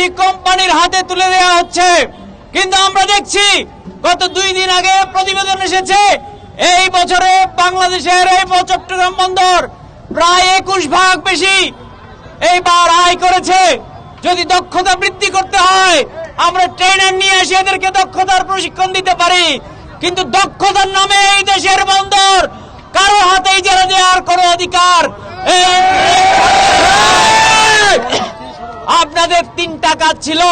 বিদেশি কোম্পানির হাতে তুলে দেওয়া হচ্ছে। কিন্তু আমরা দেখছি গত 2 দিন আগে প্রতিবেদন এসেছে, এই বছরে বাংলাদেশের এই চট্টগ্রাম বন্দর প্রায় 21 ভাগ বেশি এইবার আয় করেছে। যদি দক্ষতা বৃদ্ধি করতে হয় আমরা ট্রেনার নিয়ে এসে এদেরকে দক্ষতার প্রশিক্ষণ দিতে পারি, কিন্তু দক্ষতার নামে এই দেশের বন্দর কারো হাতে ইজারা দেওয়ার কোনো অধিকার আপনাদের 3টা কাজ ছিল,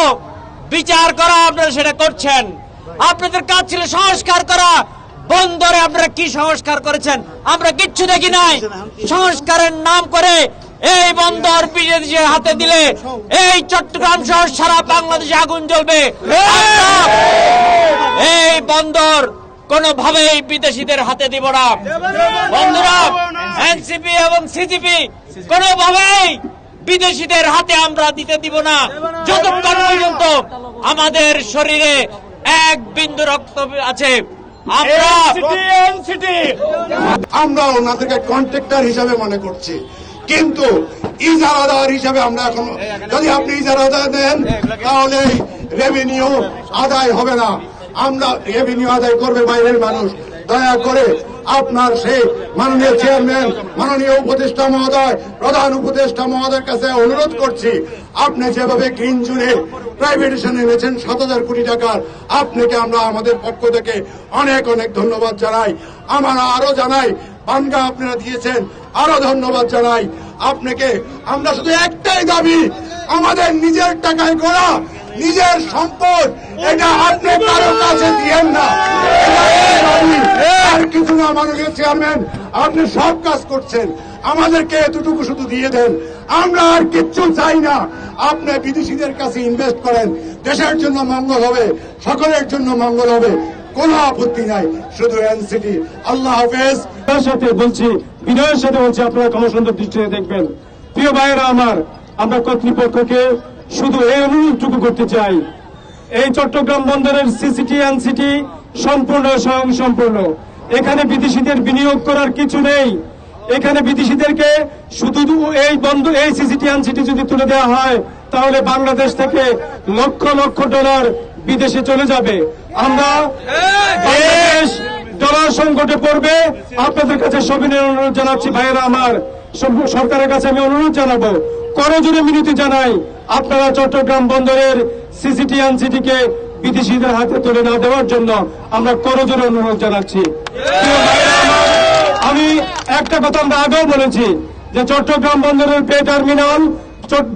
বিচার করা, আপনারা সেটা করছেন। আপনাদের কাজ ছিল সংস্কার করা, বন্দরে আপনারা কি সংস্কার করেছেন? আমরা কিচ্ছু দেখি নাই। সংস্কারের নাম করে এই বন্দর বিদেশিদের হাতে দিলে এই চট্টগ্রাম সহ সারা বাংলাদেশে আগুন জ্বলবে। এই বন্দর কোনোভাবেই বিদেশিদের হাতে দিব না। বন্ধুরা, এনসিপি এবং সিজিপি কোনোভাবেই বিদেশিদের হাতে আমরা দিতে দিব না যতক্ষণ পর্যন্ত আমাদের শরীরে 1 বিন্দু রক্ত আছে। আমরা ওনাদেরকে কন্ট্রাক্টর হিসাবে মনে করছি, কিন্তু ইজারাদার হিসাবে আমরা এখন, যদি আপনি ইজারাদার দেন তাহলে রেভিনিউ আদায় হবে না। আমরা রেভিনিউ আদায় করবে বাইরের মানুষ। দয়া করে আপনার সেই মাননীয় চেয়ারম্যান, মাননীয় উপদেষ্টা মহোদয়, প্রধান উপদেষ্টা মহোদয়ের কাছে অনুরোধ করছি, আপনি যেভাবে গ্রিন জোনে প্রাইভেটেশন এনেছেন 7,000 কোটি টাকার, আপনাকে আমরা আমাদের পক্ষ থেকে অনেক অনেক ধন্যবাদ জানাই। আমরা আরো জানাই, পানগা আপনারা দিয়েছেন, আরো ধন্যবাদ জানাই আপনাকে। আমরা শুধু একটাই দাবি, আমাদের নিজের টাকায় করা নিজের সম্পদ, এটা আপনি কারো কাছে দিয়েন না। আর কিছু না, মাননীয় চেয়ারম্যান, আপনি সব কাজ করছেন, আমাদেরকে এতটুকু শুধু দিয়ে দেন, আমরা আর কিচ্ছু চাই না। আপনি বিদেশিদের কাছে ইনভেস্ট করেন, দেশের জন্য মঙ্গল হবে, সকলের জন্য মঙ্গল হবে, কোনো আপত্তি নাই। শুধু এনসিটি। আল্লাহ হাফেজ। সাথে বলছি, বিনয়ের সাথে বলছি, আপনারা ক্ষমাসুন্দর দৃষ্টিতে দেখবেন। প্রিয় ভাইয়েরা আমার, আমরা কর্তৃপক্ষকে শুধু এই অনুরোধটুকু করতে চাই, এই চট্টগ্রাম বন্দরের সিসিটি এনসিটি সম্পূর্ণ স্বয়ংসম্পূর্ণ। এখানে বিদেশিদের বিনিয়োগ করার কিছু নেই। এখানে বিদেশিদেরকে শুধু এই সিসিটি এনসিটি যদি তুলে দেওয়া হয় তাহলে বাংলাদেশ থেকে লক্ষ লক্ষ ডলার বিদেশে চলে যাবে। আমরা দেশ ডলার সংকটে পড়বে। আপনাদের কাছে সবিনয় অনুরোধ জানাচ্ছি ভাইয়েরা আমার, সরকারের কাছে আমি অনুরোধ জানাবো, করজোড়ে মিনতি জানাই, আপনারা চট্টগ্রাম বন্দরের সিসিটি এনসিটিকে বিদেশিদের হাতে তুলে না দেওয়ার জন্য আমরা করজোড়ে অনুরোধ জানাচ্ছি। আমি একটা কথা আমরা আগেও বলেছি যে চট্টগ্রাম বন্দরের পে টার্মিনাল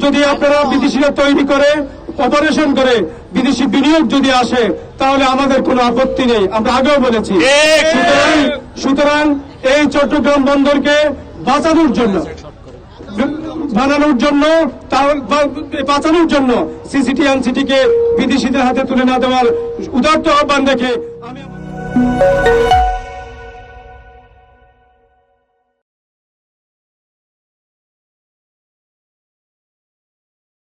যদি আপনারা বিদেশিরা তৈরি করে অপারেশন করে বিদেশি বিনিয়োগ যদি আসে তাহলে আমাদের কোনো আপত্তি নেই, আমরা আগেও বলেছি। সুতরাং এই চট্টগ্রাম বন্দরকে বাঁচানোর জন্য সিসিটি এনসিটিকে বিদেশিদের হাতে তুলে না দেওয়ার উদাত্ত আহ্বান রেখে আমি